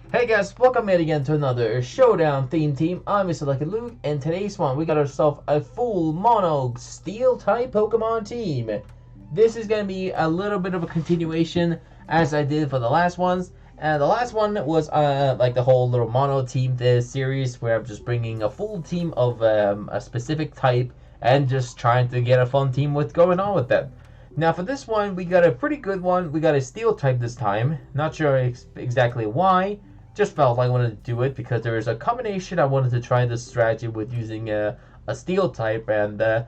Hey guys, welcome in again to another Showdown theme team. I'm Mr. Lucky Luke, and today's one we got ourselves a full mono steel type Pokemon team. This is going to be a little bit of a continuation as I did for the last ones. And the last one was like the whole little mono team series where I'm just bringing a full team of a specific type and just trying to get a fun team with going on with them. Now for this one, we got a pretty good one. We got a steel type this time. Not sure exactly why. Just felt like I wanted to do it because there is a combination I wanted to try this strategy with using a steel type, and it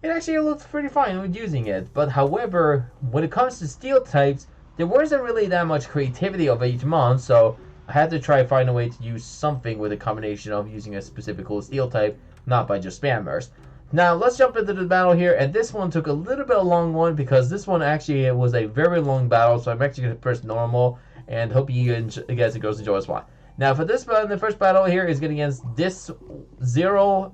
actually looked pretty fine with using it. But however, when it comes to steel types, there wasn't really that much creativity of each mon, so I had to try to find a way to use something with a combination of using a specific steel type, not by just spammers. Now let's jump into the battle here, and this one took a little bit of a long one because this one actually was a very long battle, so I'm actually going to press normal and hope you guys enjoy this one. Now for this one, the first battle here is getting against this Zero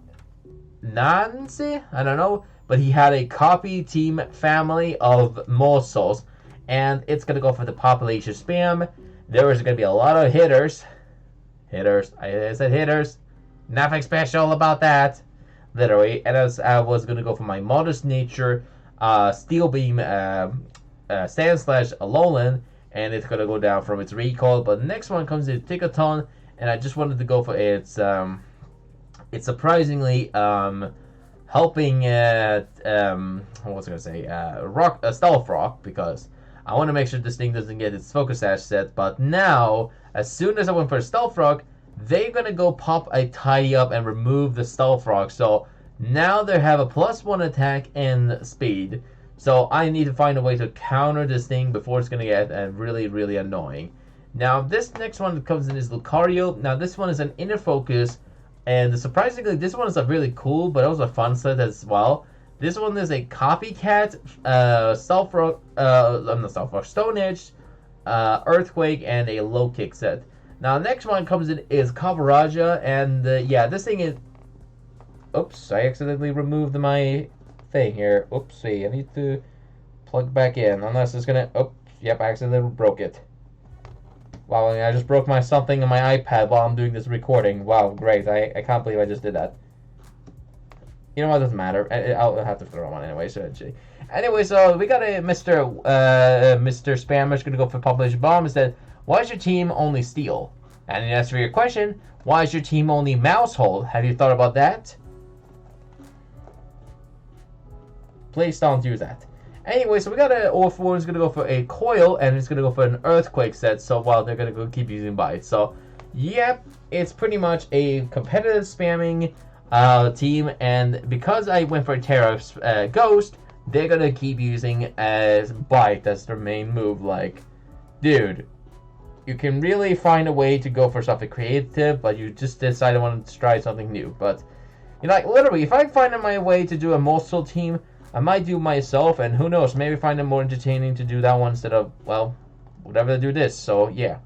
Nancy, I don't know, but he had a copy team family of morsels, and it's going to go for the population spam. There is going to be a lot of hitters, I said hitters, nothing special about that. Literally, and as I was gonna go for my modest nature, steel beam, Sandslash-Alola, and it's gonna go down from its recall. But the next one comes in Tinkaton, and I just wanted to go for its surprisingly helping what was I gonna say, stealth rock, because I want to make sure this thing doesn't get its focus sash set. But now, as soon as I went for stealth rock, they're going to go pop a tidy up and remove the stealth rock. So now they have a +1 attack and speed. So I need to find a way to counter this thing before it's going to get really, really annoying. Now this next one that comes in is Lucario. Now this one is an inner focus. And surprisingly, this one is a really cool, but also a fun set as well. This one is a copycat, stealth rock, not stealth rock, Stone Edge, Earthquake, and a low kick set. Now, the next one comes in is Copperajah, and yeah, this thing is... Oops, I accidentally removed my thing here. Oopsie, I need to plug back in, unless it's gonna... Oh, yep, I accidentally broke it. Wow, I just broke something on my iPad while I'm doing this recording. Wow, great, I can't believe I just did that. You know what, it doesn't matter. I'll have to throw one anyway, so... Anyway, so we got a Mr. Spammer's gonna go for Population Bomb. It said, why is your team only steel? And in answer to your question, why is your team only mousehole? Have you thought about that? Please don't do that. Anyway, so we got an Orthworm is going to go for a coil, and it's going to go for an earthquake set, so while they're going to go keep using bites. So, yep, it's pretty much a competitive spamming team, and because I went for a Terra Ghost, they're going to keep using as bite as their main move. Like, dude, you can really find a way to go for something creative, but you just decide I want to try something new. But, you know, like, literally, if I find my way to do a Mosul team, I might do myself, and who knows, maybe find it more entertaining to do that one instead of, well, whatever to do this. So, yeah.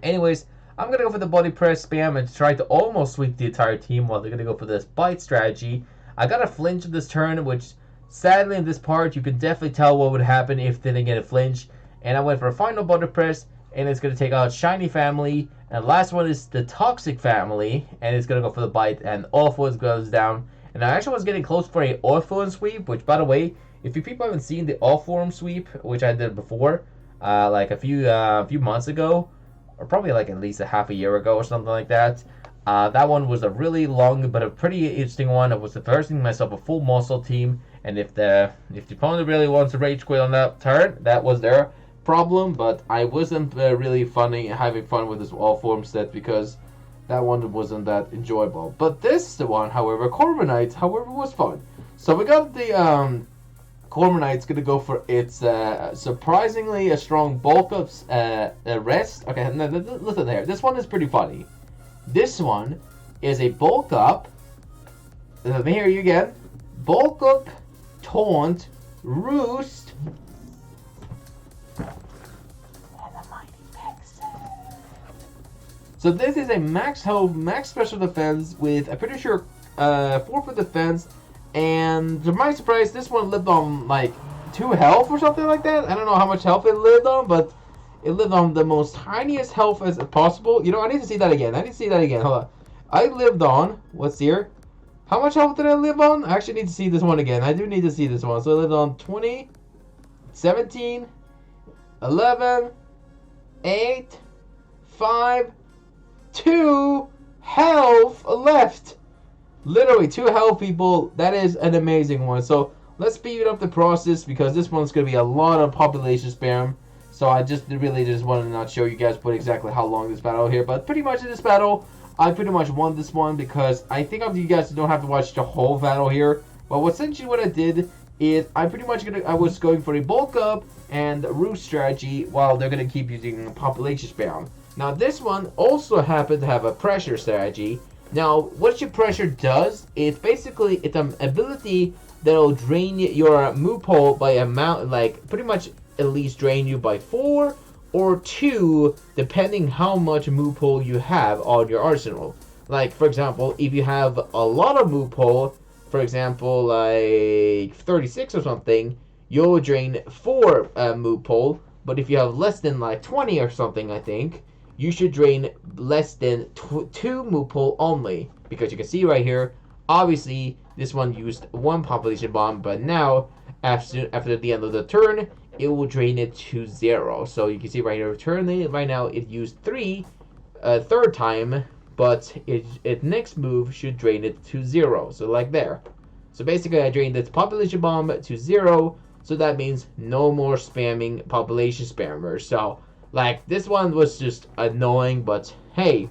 Anyways, I'm going to go for the body press spam and try to almost sweep the entire team while they're going to go for this bite strategy. I got a flinch this turn, which, sadly, in this part, you can definitely tell what would happen if they didn't get a flinch. And I went for a final body press, and it's going to take out Shiny Family, and the last one is the Toxic Family, and it's going to go for the bite, and Orthworm goes down. And I actually was getting close for a Orthworm sweep, which, by the way, if you people haven't seen the Orthworm sweep, which I did before, like a few months ago, or probably like at least a half a year ago or something like that, that one was a really long but a pretty interesting one. I was versing myself a full muscle team, and if the opponent really wants to rage quit on that turn, that was their problem. But I wasn't really having fun with this Orthworm set because that one wasn't that enjoyable. But this one, however, Corviknight, however, was fun. So we got the Corviknight's gonna go for its surprisingly a strong bulk of rest. Okay, no, listen there. This one is pretty funny. This one is a bulk up. Let me hear you again. Bulk up, taunt, roost. So this is a max health, max special defense with, I'm pretty sure, 4 for defense. And to my surprise, this one lived on like 2 health or something like that. I don't know how much health it lived on, but It lived on the most tiniest health as possible. You know, I need to see that again. I need to see that again. Hold on. I lived on, what's here? How much health did I live on? I actually need to see this one again. I do need to see this one. So I lived on 20, 17, 11, 8, 5, 2 health left. Literally 2 health, people. That is an amazing one. So let's speed up the process because this one's going to be a lot of population spam. So I just really just wanted to not show you guys what exactly how long this battle here. But pretty much in this battle, I pretty much won this one because I think of you guys don't have to watch the whole battle here. But essentially what I did is I was going for a bulk up and root strategy while they're going to keep using population spam. Now this one also happened to have a pressure strategy. Now what your pressure does is basically it's an ability that'll drain your move pool by amount, like pretty much at least drain you by 4 or 2 depending how much move pool you have on your arsenal. Like for example, if you have a lot of move pool, for example like 36 or something, you'll drain 4 move pool. But if you have less than like 20 or something, I think you should drain less than 2 move pool only, because you can see right here obviously this one used 1 population bomb, but now after the end of the turn it will drain it to 0. So you can see right here, right now it used 3 third time, but its next move should drain it to 0. So like there. So basically I drained its population bomb to 0. So that means no more spamming population spammers. So like this one was just annoying, but hey,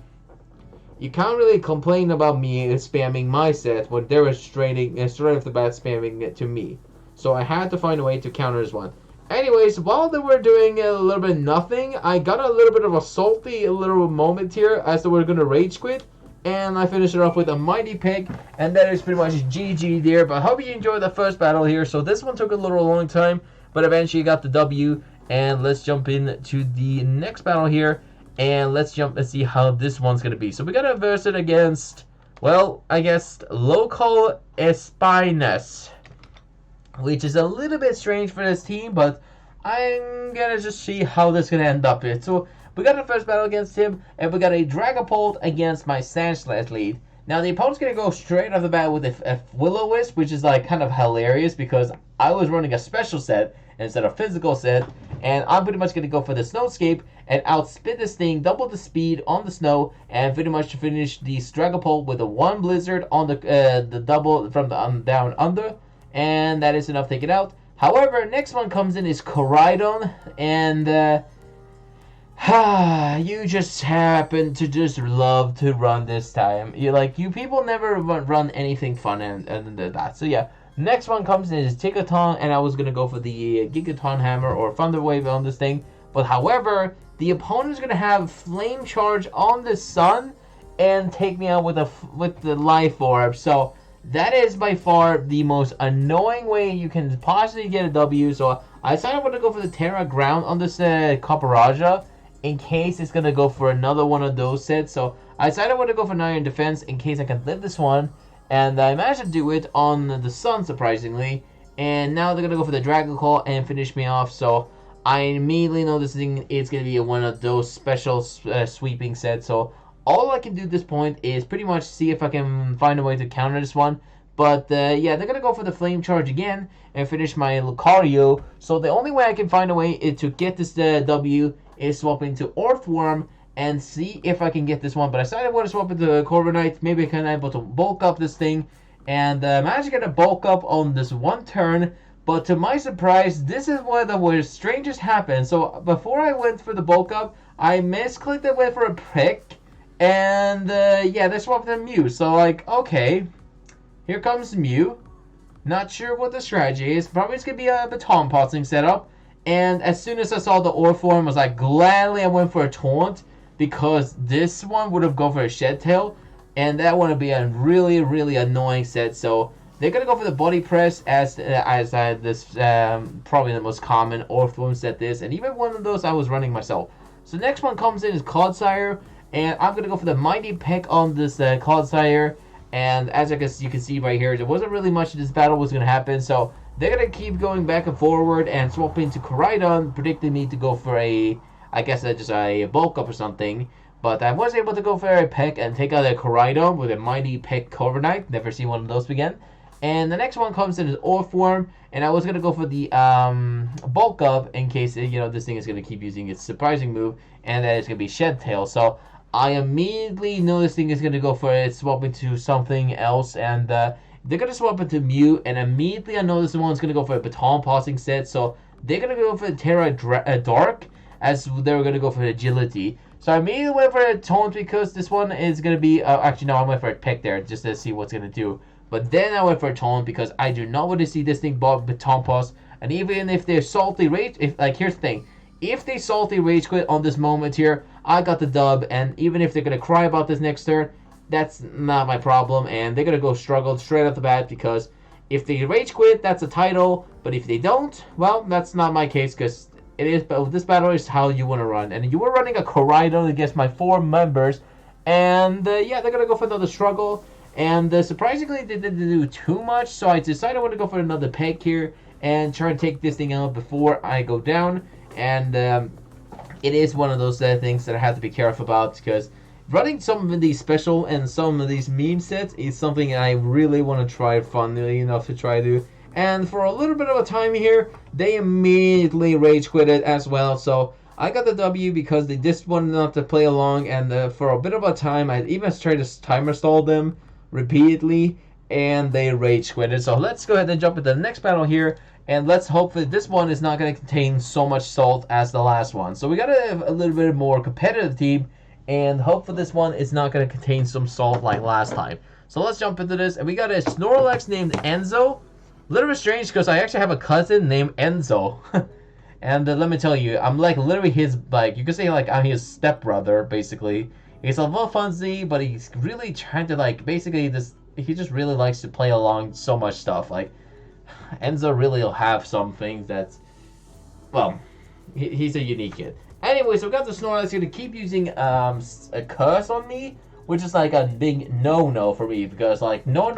you can't really complain about me spamming my set when they were straight off the bat spamming it to me. So I had to find a way to counter this one. Anyways, while they were doing a little bit nothing, I got a little bit of a salty little moment here as they were going to rage quit. And I finished it off with a mighty pick. And that is pretty much GG there. But I hope you enjoyed the first battle here. So this one took a little long time, but eventually got the W. And let's jump into the next battle here. And let's jump and see how this one's going to be. So we got to verse it against, well, I guess, Local Espines, which is a little bit strange for this team, but I'm gonna just see how this gonna end up here. So we got the first battle against him, and we got a Dragapult against my Sandslash lead. Now the opponent's gonna go straight off the bat with a Will-O-Wisp, which is like kind of hilarious because I was running a special set instead of physical set, and I'm pretty much gonna go for the Snowscape and outspin this thing, double the speed on the snow, and pretty much finish the Dragapult with a 1 Blizzard on the double from the down under. And that is enough to take it out. However, next one comes in is Koraidon, and you just happen to just love to run this time. You people never run anything fun and that. So yeah, next one comes in is Tinkaton, and I was gonna go for the Gigaton Hammer or Thunder Wave on this thing. But however, the opponent is gonna have Flame Charge on the sun and take me out with the Life Orb. So that is by far the most annoying way you can possibly get a W. So I decided I want to go for the Terra Ground on this Copperajah in case it's going to go for another one of those sets. So I decided I want to go for Iron Defense in case I can live this one. And I managed to do it on the Sun, surprisingly. And now they're going to go for the Dragon Claw and finish me off. So I immediately know this thing is going to be one of those special sweeping sets. So all I can do at this point is pretty much see if I can find a way to counter this one. But yeah, they're going to go for the Flame Charge again and finish my Lucario. So the only way I can find a way to get this W is swapping to Orthworm and see if I can get this one. But I decided I want to swap it to Corviknight. Maybe I can be able to bulk up this thing. And I'm actually going to bulk up on this one turn. But to my surprise, this is where the strangest happened. So before I went for the bulk up, I misclicked and went for a prick. And yeah, they swapped the Mew. So like, okay, here comes Mew. Not sure what the strategy is. Probably it's gonna be a baton passing setup. And as soon as I saw the Orthworm, I was like, gladly I went for a taunt, because this one would have gone for a Shed Tail, and that would be a really, really annoying set. So they're gonna go for the Body Press as this probably the most common Orthworm set is, and even one of those I was running myself. So next one comes in is Clodsire. And I'm going to go for the Mighty Peck on this Clodsire. And as you can see right here, there wasn't really much of this battle was going to happen. So they're going to keep going back and forward and swapping to Koraidon, predicting me to go for a I guess that's just a bulk up or something. But I was able to go for a pick and take out a Corviknight with a mighty pick Corviknight. Never seen one of those again. And the next one comes in is Orthworm, and I was gonna go for the bulk up in case this thing is gonna keep using its surprising move, and that is gonna be Shed Tail. So I immediately know this thing is gonna go for it, swap into something else, and they're gonna swap into Mew, and immediately I know this one's gonna go for a Baton Passing set. So they're gonna go for the Terra Dark, as they were gonna go for Agility. So I immediately went for a Taunt because this one is going to be... actually, no, I went for a pick there just to see what's going to do. But then I went for a Taunt because I do not want to see this thing Baton Pass. And even if they're salty rage... here's the thing. If they salty rage quit on this moment here, I got the dub. And even if they're going to cry about this next turn, that's not my problem. And they're going to go struggle straight off the bat because if they rage quit, that's a title. But if they don't, well, that's not my case because... it is, but this battle is how you want to run. And you were running a Corviknight against my 4 members. And, yeah, they're going to go for another struggle. And, surprisingly, they didn't do too much. So I decided I want to go for another pick here. And try to take this thing out before I go down. And, it is one of those things that I have to be careful about. Because running some of these special and some of these meme sets is something I really want to try, funnily enough, to try to do. And for a little bit of a time here, they immediately rage quit it as well. So I got the W because they just wanted not to play along. And for a bit of a time, I even tried to timer stall them repeatedly. And they rage quit it. So let's go ahead and jump into the next battle here. And let's hope that this one is not going to contain so much salt as the last one. So we got to have a little bit more competitive team. And hope for this one is not going to contain some salt like last time. So let's jump into this. And we got a Snorlax named Enzo. A little bit strange because I actually have a cousin named Enzo. And let me tell you, I'm like literally his, like, you could say like I'm his stepbrother, basically. He's a little funsy, but he's really trying to like, basically he just really likes to play along so much stuff. Like, Enzo really will have some things that's, well, he's a unique kid. Anyways, so we got the Snorlax here to keep using a curse on me, which is like a big no-no for me because like, no.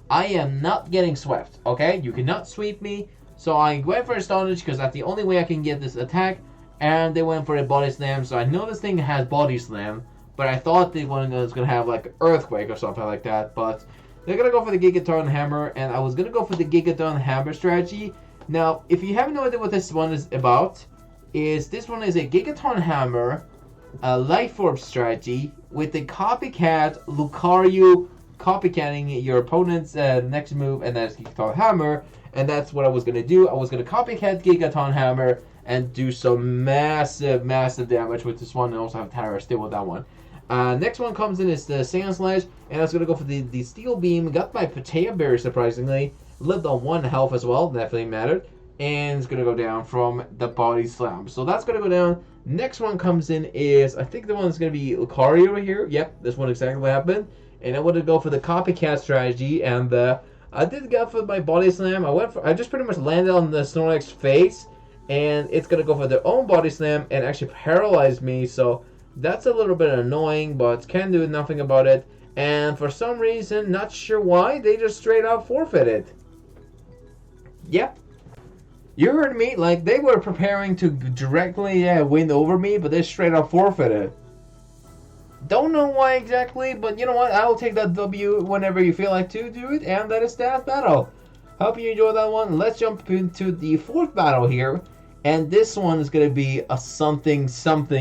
I am not getting swept, okay? You cannot sweep me. So I went for Astonish because that's the only way I can get this attack. And they went for a Body Slam. So I know this thing has Body Slam. But I thought they was going to have like Earthquake or something like that. But they're going to go for the Gigaton Hammer. And I was going to go for the Gigaton Hammer strategy. Now, if you have no idea what this one is about, this one is a Gigaton Hammer, a Life Orb strategy with the copycat Lucario copycatting your opponent's next move, and that's Gigaton Hammer, and that's what I was going to do. I was going to copycat Gigaton Hammer and do some massive damage with this one, and also have Terra still with that one. Next one comes in is the Sandslash, and I was going to go for the Steel Beam. Got my Potato Berry, surprisingly. Lived on 1 health as well, definitely mattered. And it's going to go down from the Body Slam. So that's going to go down. Next one comes in is, I think the one that's going to be Lucario right here. Yep, this one exactly what happened. And I wanted to go for the copycat strategy, and I did go for my Body Slam. I just pretty much landed on the Snorlax face, and it's gonna go for their own Body Slam and actually paralyze me. So that's a little bit annoying, but can do nothing about it. And for some reason, not sure why, they just straight up forfeited. Yep. You heard me. Like they were preparing to directly win over me, but they straight up forfeited. Don't know why exactly, but you know what? I will take that W whenever you feel like to do it, and that is that battle. Hope you enjoyed that one. Let's jump into the 4th battle here, and this one is going to be a something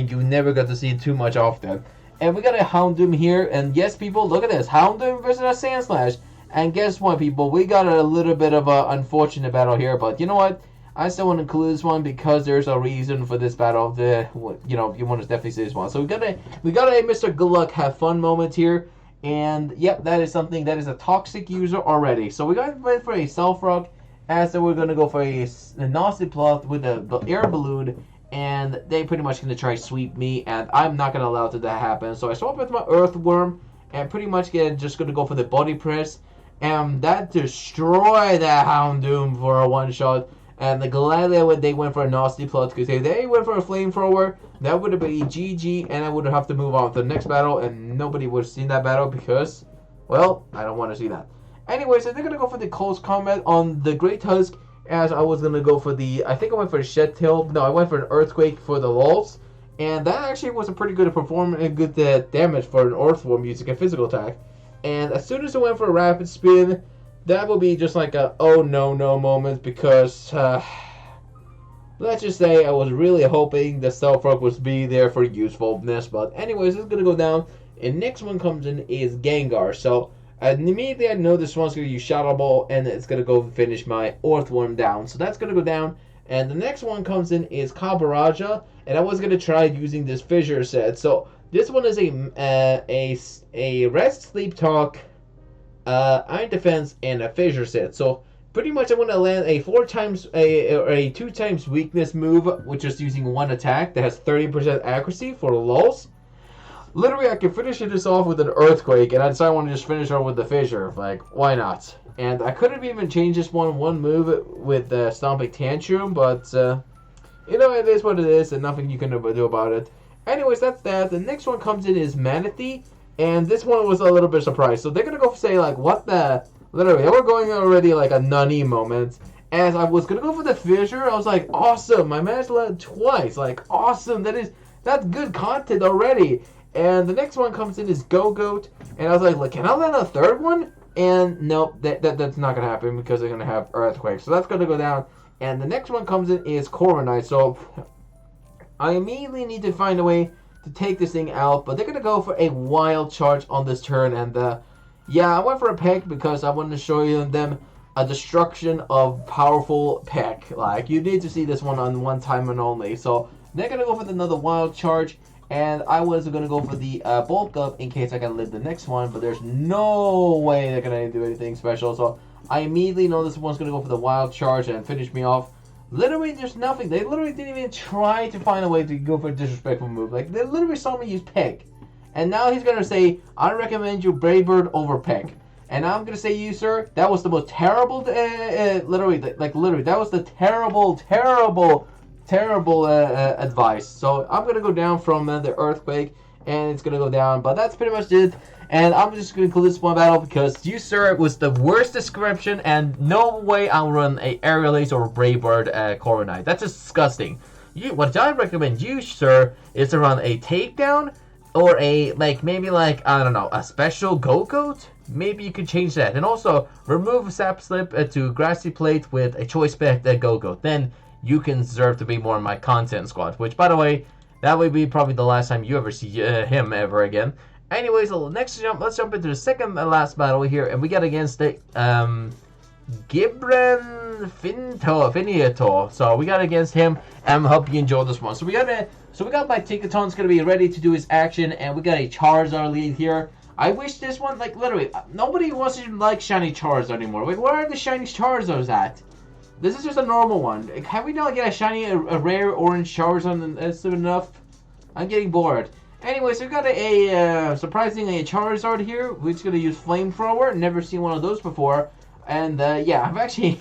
you never got to see too much often. And we got a Houndoom here, and yes, people, look at this. Houndoom versus a Sandslash. And guess what, people? We got a little bit of an unfortunate battle here, but you know what? I still want to include this one because there's a reason for this battle. You want to definitely see this one. So we got a Mr. Good Luck Have Fun moment here, and yep, that is something that is a toxic user already. So we got went for a Self Rock, as we're gonna go for a Nasty Plot with the air balloon, and they pretty much gonna try to sweep me, and I'm not gonna allow that to happen. So I swap with my Earthworm, and pretty much just gonna go for the Body Press, and that destroyed that Houndoom for a one-shot. And gladly they went for a Nasty Plot, because if they went for a Flamethrower, that would have been GG, and I would have to move on to the next battle, and nobody would have seen that battle because, well, I don't want to see that. Anyway, so they're going to go for the Close Combat on the Great Tusk, as I was going to go for the, I think I went for a Shed Tail. No, I went for an Earthquake for the lulls. And that actually was a pretty good performance and good damage for an Orthworm using a physical attack. And as soon as I went for a Rapid Spin, that will be just like a oh no moment, because let's just say I was really hoping the Stealth Rock would be there for usefulness. But anyways, it's going to go down. And next one comes in is Gengar. So immediately I know this one's going to use Shadow Ball, and it's going to go finish my Orthworm down. So that's going to go down. And the next one comes in is Copperajah, and I was going to try using this Fissure set. So this one is a Rest, Sleep, Talk, Iron Defense, and a Fissure set. So pretty much I'm going to land a 2 times weakness move, which is using one attack that has 30% accuracy for the lulls. Literally, I can finish this off with an Earthquake, and I decided I want to just finish off with the Fissure. Like, why not? And I could have even changed this one move with Stomping Tantrum, but, you know, it is what it is, and nothing you can do about it. Anyways, that's that. The next one comes in is Manatee, and this one was a little bit surprised. So they're going to go say, like, what the... Literally, they were going already, like, a nunny moment. As I was going to go for the Fissure, I was like, awesome, I managed to land twice. Like, awesome, that's good content already. And the next one comes in is Go-Goat, and I was like, can I land a third one? And nope, that's not going to happen because they're going to have Earthquake. So that's going to go down. And the next one comes in is Corviknight. So I immediately need to find a way to take this thing out. But they're going to go for a Wild Charge on this turn. And yeah, I went for a Peck because I wanted to show you them a destruction of powerful Peck. Like, you need to see this one on one time and only. So they're going to go for another Wild Charge. And I was going to go for the Bulk Up in case I can live the next one. But there's no way they're going to do anything special. So I immediately know this one's going to go for the Wild Charge and finish me off. Literally, there's nothing. They literally didn't even try to find a way to go for a disrespectful move. Like, they literally saw me use Peck. And now he's going to say, I recommend you Brave Bird over Peck. And I'm going to say, you, sir, that was the most terrible, literally, that was the terrible advice. So I'm going to go down from the Earthquake, and it's going to go down. But that's pretty much it. And I'm just going to conclude this one battle because you, sir, was the worst description, and no way I'll run a Aerial Ace or Brave Bird Corviknight. That's just disgusting. What I recommend you, sir, is to run a Takedown or a, maybe I don't know, a special Go-Goat? Maybe you could change that. And also, remove Sap Slip to Grassy Plate with a Choice Spec Go-Goat. Then you can deserve to be more in my content squad. Which, by the way, that would be probably the last time you ever see him ever again. Anyways, let's jump into the second and last battle here. And we got against the Gibran Finiator. So we got against him, and I hope you enjoy this one. So we got my Tinkaton's gonna be ready to do his action, and we got a Charizard lead here. I wish this one, literally, nobody wants to like shiny Charizard anymore. Wait, where are the shiny Charizards at? This is just a normal one. Can we not get a shiny, a rare orange Charizard, and that's enough? I'm getting bored. Anyway, so we got surprisingly a Charizard here, which is gonna use Flamethrower. Never seen one of those before. And yeah, I've actually,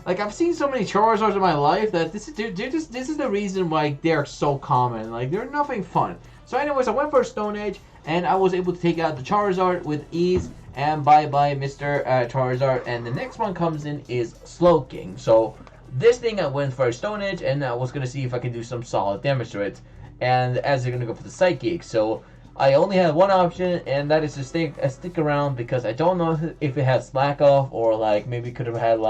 I've seen so many Charizards in my life that this is the reason why they're so common. Like, they're nothing fun. So anyways, I went for Stone Edge, and I was able to take out the Charizard with ease. And bye-bye, Mr. Charizard. And the next one comes in is Slowking. So this thing I went for a Stone Edge, and I was going to see if I could do some solid damage to it. And as they're going to go for the Psychic. So I only had one option, and that is to stick around, because I don't know if it has Slack Off, or maybe could have had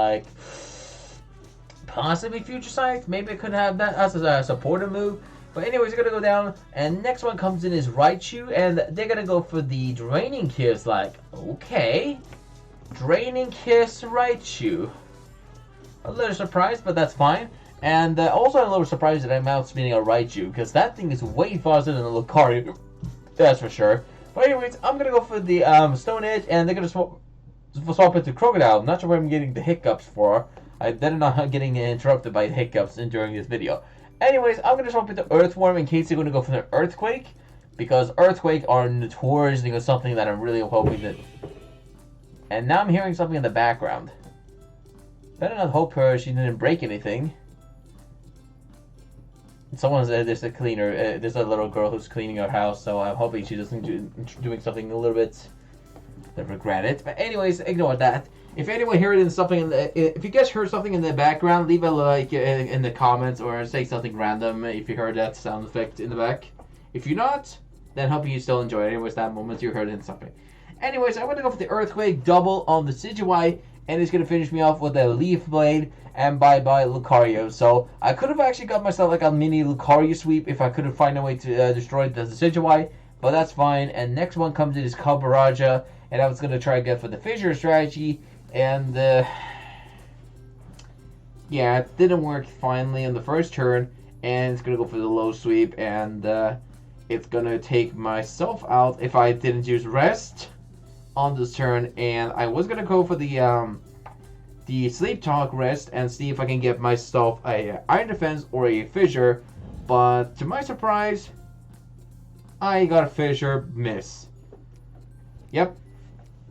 possibly Future Sight. Maybe it could have that as a supportive move. But anyways, they're going to go down, and next one comes in is Raichu, and they're going to go for the Draining Kiss. Okay, Draining Kiss Raichu. A little surprised, but that's fine. And also I'm a little surprised that I'm outspeeding a Raichu, because that thing is way faster than a Lucario. That's for sure. But anyways, I'm going to go for the Stone Edge, and they're going to swap it to Crocodile. I'm not sure where I'm getting the hiccups for. They're not getting interrupted by the hiccups during this video. Anyways, I'm going to swap it to Earthworm in case they're going to go for the Earthquake. Because Earthquake are notoriously something that I'm really hoping that... And now I'm hearing something in the background. Better not hope she didn't break anything. Someone's there's a cleaner. There's a little girl who's cleaning her house, so I'm hoping she doesn't doing something a little bit... I regret it. But anyways, ignore that. If anyone heard in something, if you guys heard something in the background, leave a like in the comments or say something random if you heard that sound effect in the back. If you're not, then hope you still enjoy it. Anyways, that moment you heard in something. Anyways, I'm going to go for the Earthquake double on the Decidueye, and it's going to finish me off with a Leaf Blade, and bye-bye Lucario. So I could have actually got myself like a mini Lucario sweep if I could have found a way to destroy the Decidueye, but that's fine. And next one comes in is Copperajah, and I was going to try to get for the Fissure strategy, and yeah, it didn't work finally on the first turn, and it's going to go for the low sweep, and it's going to take myself out if I didn't use Rest on this turn, and I was going to go for the Sleep Talk Rest and see if I can get myself a Iron Defense or a Fissure, but to my surprise, I got a Fissure miss. Yep,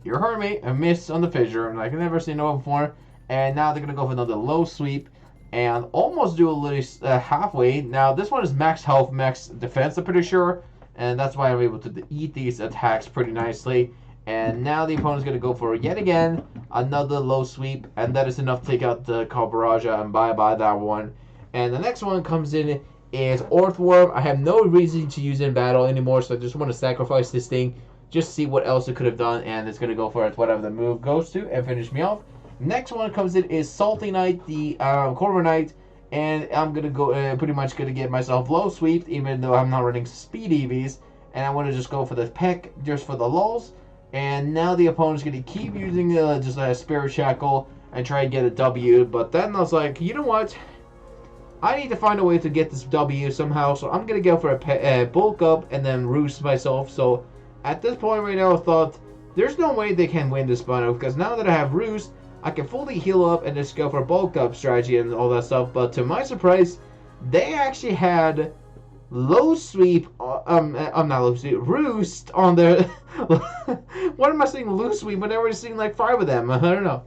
you heard me, a miss on the Fissure, and I can never say no before. And now they're going to go for another low sweep and almost do a little halfway. Now this one is max health, max defense, I'm pretty sure, and that's why I'm able to eat these attacks pretty nicely. And now the opponent's going to go for, yet again, another low sweep, and that is enough to take out the Copperajah, and bye-bye that one. And the next one comes in is Orthworm. I have no reason to use it in battle anymore, so I just want to sacrifice this thing, just see what else it could have done, and it's going to go for it, whatever the move goes to, and finish me off. Next one comes in is Salty Knight, the Corviknight, and I'm going to go, pretty much going to get myself low sweeped, even though I'm not running speed EVs, and I want to just go for the peck, just for the lulls. And now the opponent's going to keep using just a Spirit Shackle and try and get a W. But then I was like, you know what? I need to find a way to get this W somehow. So I'm going to go for a bulk up and then roost myself. So at this point right now, I thought, there's no way they can win this battle. Because now that I have roost, I can fully heal up and just go for a bulk up strategy and all that stuff. But to my surprise, they actually had low sweep, not low sweep, roost on their, what am I saying, low sweep, but I already seen like 5 of them, I don't know.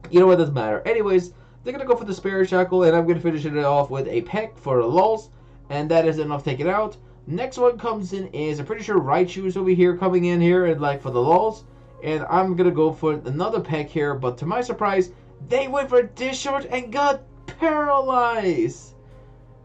You know what, doesn't matter. Anyways, they're going to go for the Spirit Shackle, and I'm going to finish it off with a peck for the lulls, and that is enough to take it out. Next one comes in is, I'm pretty sure Raichu's over here coming in here, and like for the lulls, and I'm going to go for another peck here, but to my surprise, they went for Discharge and got paralyzed.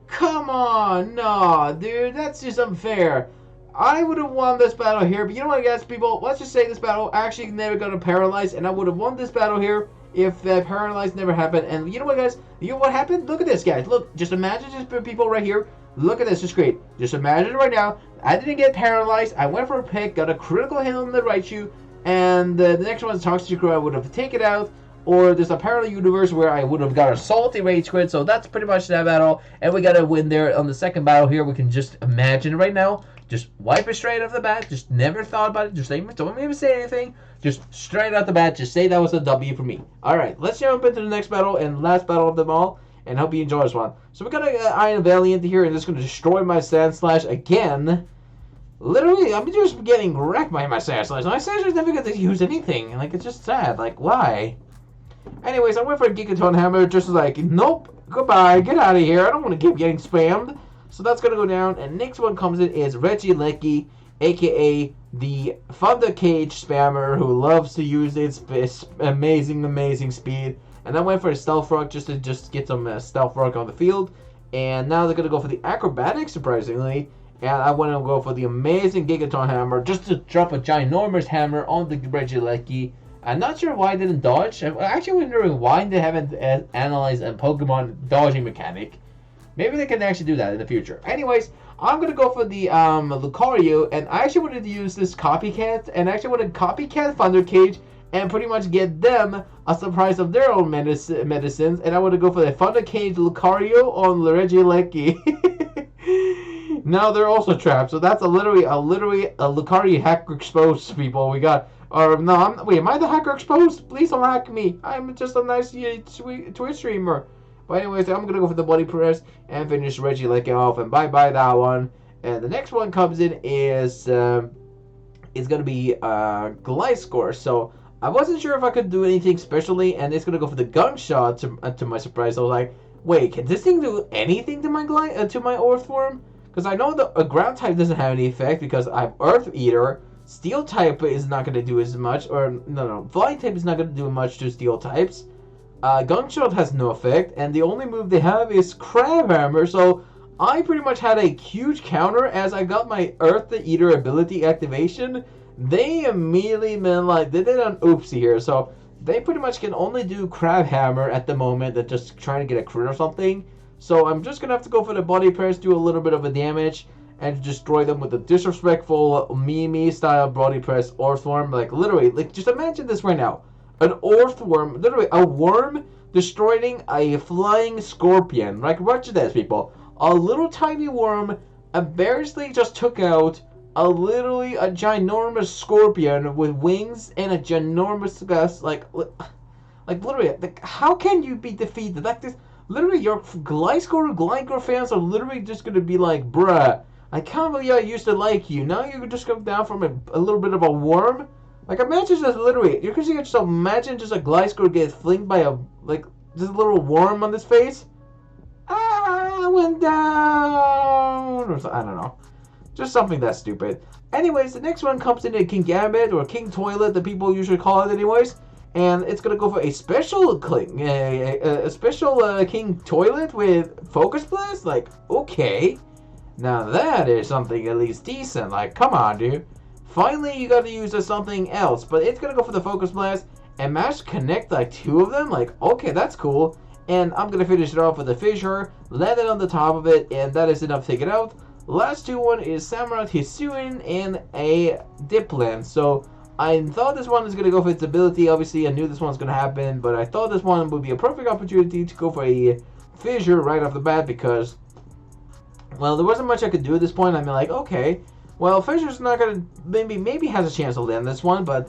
Come on, no, dude, that's just unfair. I would have won this battle here, but you know what, guys, people, let's just say this battle actually never got to paralyze, and I would have won this battle here if that paralyze never happened. And you know what, guys, you know what happened? Look at this, guys, look, just imagine just people right here. Look at this, it's great. Just imagine right now, I didn't get paralyzed, I went for a pick, got a critical hit on the Raichu, and the next one's Toxic Crow, I would have taken out. Or there's a parallel universe where I would have got a salty rage quit. So that's pretty much that battle. And we got to win there on the second battle here. We can just imagine right now. Just wipe it straight off the bat. Just never thought about it. Just don't even say anything. Just straight out the bat. Just say that was a W for me. Alright, let's jump into the next battle and last battle of them all. And hope you enjoy this one. So we got an Iron Valiant here. And it's going to destroy my Sandslash again. Literally, I'm just getting wrecked by my Sandslash. My Sandslash never going to use anything. Like, it's just sad. Like, why? Anyways, I went for a Tinkaton Hammer, just like, nope, goodbye, get out of here, I don't want to keep getting spammed. So that's going to go down, and next one comes in is Regieleki, a.k.a. the Thunder Cage spammer who loves to use its amazing speed. And I went for a Stealth Rock just to get some Stealth Rock on the field. And now they're going to go for the Acrobatics, surprisingly. And I want to go for the amazing Gigaton Hammer, just to drop a ginormous hammer on the Regieleki. I'm not sure why I didn't dodge. I'm actually wondering why they haven't analyzed a Pokemon dodging mechanic. Maybe they can actually do that in the future. Anyways, I'm going to go for the Lucario, and I actually wanted to use this Copycat, and I actually wanted Copycat Thunder Cage, and pretty much get them a surprise of their own medicines, and I want to go for the Thunder Cage Lucario on Regieleki. Now they're also trapped, so that's literally a Lucario hacker exposed, people. We got... Or, no, wait, am I the hacker exposed? Please don't hack me. I'm just a nice Twitch streamer. But anyways, I'm going to go for the Bloody Press and finish Regieleki off. And bye-bye that one. And the next one comes in is going to be Gliscor. So, I wasn't sure if I could do anything specially. And it's going to go for the Gunshot to my surprise. I was like, wait, can this thing do anything to my Orthworm? Because I know the ground type doesn't have any effect because I'm Earth Eater. Steel type is not going to do as much, or no, Flying type is not going to do much to Steel types. Gunshot has no effect, and the only move they have is Crab Hammer, so I pretty much had a huge counter as I got my Earth Eater ability activation. They immediately been like, they did an oopsie here, so they pretty much can only do Crab Hammer at the moment and just trying to get a crit or something. So I'm just going to have to go for the Body Press, do a little bit of a damage, and destroy them with a disrespectful Mimi style Body Press Orthworm. Like, literally, like, just imagine this right now. An Orthworm, literally, a worm destroying a flying scorpion. Like, watch this, people. A little tiny worm embarrassingly just took out literally a ginormous scorpion with wings and a ginormous gust. Like literally, like, how can you be defeated? Like this, literally, your Glycor fans are literally just gonna be like, bruh, I can't believe I used to like you. Now you can just come down from a little bit of a worm. Like, imagine just literally, you can just imagine just a Glycor get flinged by a, like, this little worm on his face. I went down. Or I don't know. Just something that stupid. Anyways, the next one comes in a King Gambit, or King Toilet, that people usually call it anyways. And it's going to go for a special King, a special King Toilet with Focus Blast? Like, okay. Now that is something at least decent. Like, come on, dude. Finally, you got to use something else. But it's going to go for the Focus Blast and manage to connect like two of them. Like, okay, that's cool. And I'm going to finish it off with a Fissure, land it on the top of it, and that is enough to take it out. Last two one is Samurott Hisuian and a Dipplin. So I thought this one was going to go for its ability. Obviously, I knew this one was going to happen, but I thought this one would be a perfect opportunity to go for a Fissure right off the bat because, well, there wasn't much I could do at this point. I'm like, okay, well, Fissure's not going to, maybe has a chance to land this one, but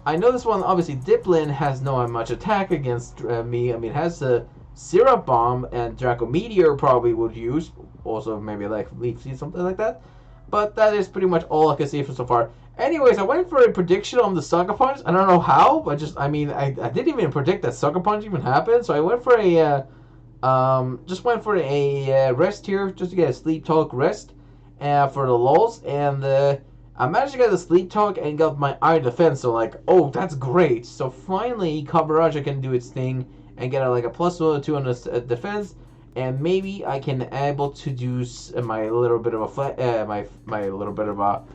I know this one, obviously, Dipplin has no much attack against me. I mean, it has a Syrup Bomb, and Draco Meteor probably would use. Also, maybe like Leaf Seed, something like that. But that is pretty much all I can see for so far. Anyways, I went for a prediction on the Sucker Punch. I don't know how, but just, I mean, I didn't even predict that Sucker Punch even happened. So I went for a, rest here, just to get a Sleep Talk rest for the lulls. And I managed to get the Sleep Talk and got my Iron Defense. So, like, oh, that's great. So finally, Copperajah can do its thing and get like a +2 on the defense, and maybe I can able to do my little bit of a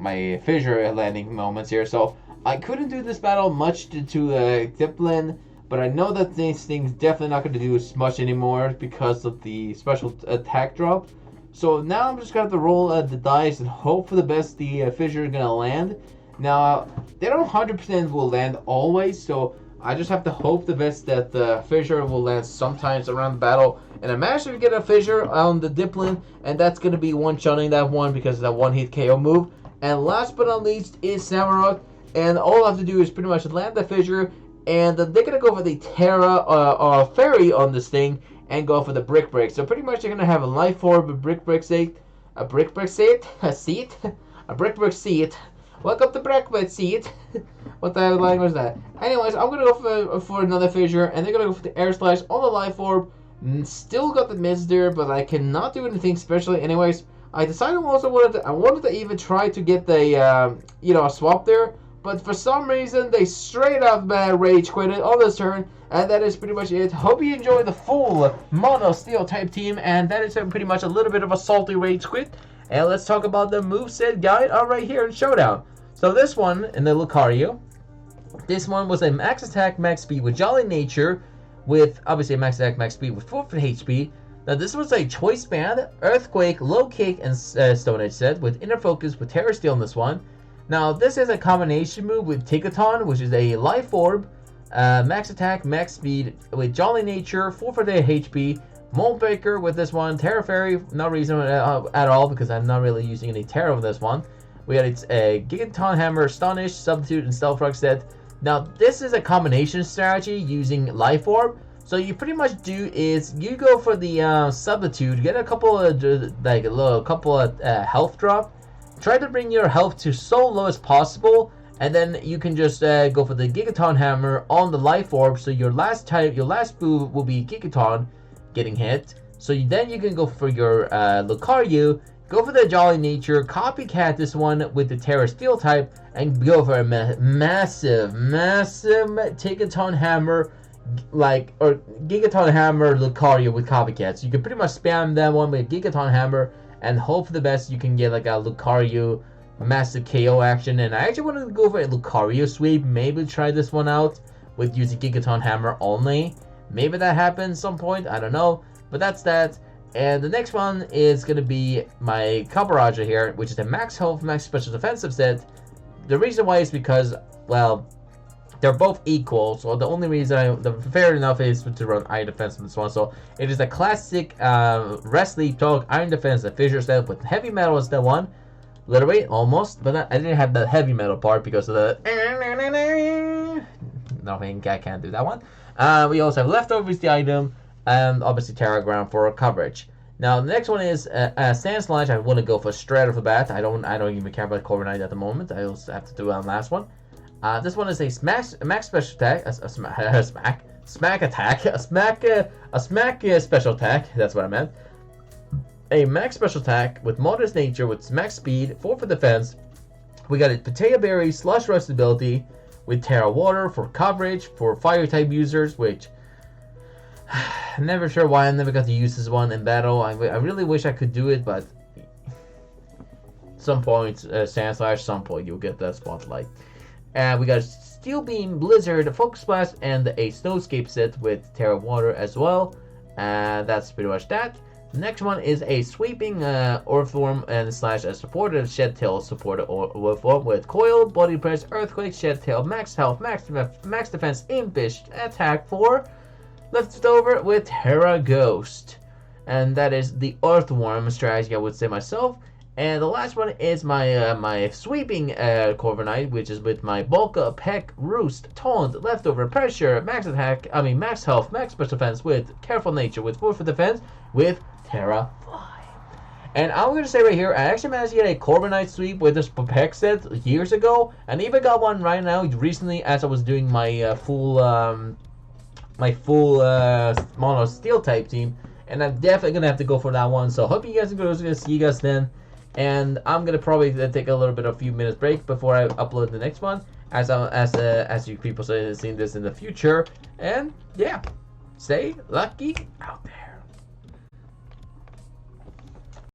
my Fissure landing moments here. So I couldn't do this battle much to Dipplin, but I know that this thing's definitely not going to do as much anymore because of the special attack drop. So now I'm just going to have to roll the dice and hope for the best the Fissure is going to land. Now, they don't 100% will land always, so I just have to hope the best that the Fissure will land sometimes around the battle. And I managed to get a Fissure on the Dipplin, and that's going to be one-shotting that one because of that one-hit KO move. And last but not least is Samurott, and all I have to do is pretty much land the Fissure, and they're going to go for the Terra Fairy on this thing and go for the Brick Break. So pretty much they're going to have a Life Orb, a Brick Break Seat. Welcome to Breakfast Seat. What the language is that? Anyways, I'm going to go for another Fissure, and they're going to go for the Air Slash on the Life Orb. Still got the miss there, but I cannot do anything special. Anyways, I decided I wanted to even try to get the, a swap there. But for some reason, they straight up rage quit it on this turn. And that is pretty much it. Hope you enjoy the full Mono Steel type team. And that is pretty much a little bit of a salty rage quit. And let's talk about the moveset guide right here in Showdown. So this one, in the Lucario, this one was a max attack, max speed with Jolly Nature, with obviously a max attack, max speed with 4 HP. Now this was a Choice Band, Earthquake, Low Kick, and Stone Edge set with Inner Focus with Terra Steel in this one. Now this is a combination move with Tinkaton, which is a Life Orb, max attack, max speed with Jolly Nature, 4 for the HP, Mold Breaker with this one, Terra Fairy, no reason at all because I'm not really using any Terra with this one. We got its Gigaton Hammer, Astonish, Substitute, and Stealth Rock set. Now this is a combination strategy using Life Orb. So you pretty much do is you go for the Substitute, get a couple of health drop, try to bring your health to so low as possible, and then you can just go for the Gigaton Hammer on the Life Orb. So your last move will be Gigaton getting hit. So then you can go for your Lucario, go for the Jolly Nature, copycat this one with the Terra Steel type, and go for a massive Tinkaton Hammer, or Gigaton Hammer Lucario with copycats. You can pretty much spam that one with Gigaton Hammer and hope for the best. You can get like a Lucario massive KO action. And I actually wanted to go for a Lucario sweep. Maybe try this one out with using Gigaton Hammer only. Maybe that happens some point. I don't know. But that's that. And the next one is going to be my Copperajah here, which is a max health, max special defensive set. The reason why is because, well, they're both equal. So the only reason fair enough is to run Iron Defense on this one. So it is a classic Rest Leap Talk Iron Defense and Fissure set with Heavy Metal as the one. Literally, almost. But I didn't have the Heavy Metal part because of the... Nothing, I can't do that one. We also have Leftovers, the item. And obviously Terra Ground for coverage. Now the next one is Sandslash. I want to go for straight off the bat. I don't even care about Corviknight at the moment. I also have to do the last one. This one is a max special attack, a smack special attack. That's what I meant. A max special attack with modest nature with max speed, 4 for defense. We got a Potato Berry Slush Rush ability with Terra Water for coverage for fire type users, which. I'm never sure why I never got to use this one in battle. I really wish I could do it, but some point, Sandslash, some point you'll get that spotlight. And we got Steel Beam, Blizzard, Focus Blast, and a Snowscape set with Terra Water as well. And that's pretty much that. The next one is a sweeping Orthworm and slash a supported Shed Tail supported Orthworm with Coil, Body Press, Earthquake, Shed Tail, Max Health, Max Defense, Impish, Attack 4. Left over with Terra Ghost. And that is the Orthworm strategy, I would say myself. And the last one is my my sweeping Corviknight, which is with my Bulka, Peck, Roost, Taunt, Leftover, Pressure, Max Health, Max Special Defense with Careful Nature, with 4 for Defense, with Terra Fly. And I'm going to say right here, I actually managed to get a Corviknight sweep with this Peck set years ago. And even got one right now, recently, as I was doing my full mono steel type team, and I'm definitely gonna have to go for that one. So hope you guys are gonna see you guys then, and I'm gonna probably take a little bit of a few minutes break before I upload the next one, as you people say seeing this in the future. And yeah, stay lucky out there.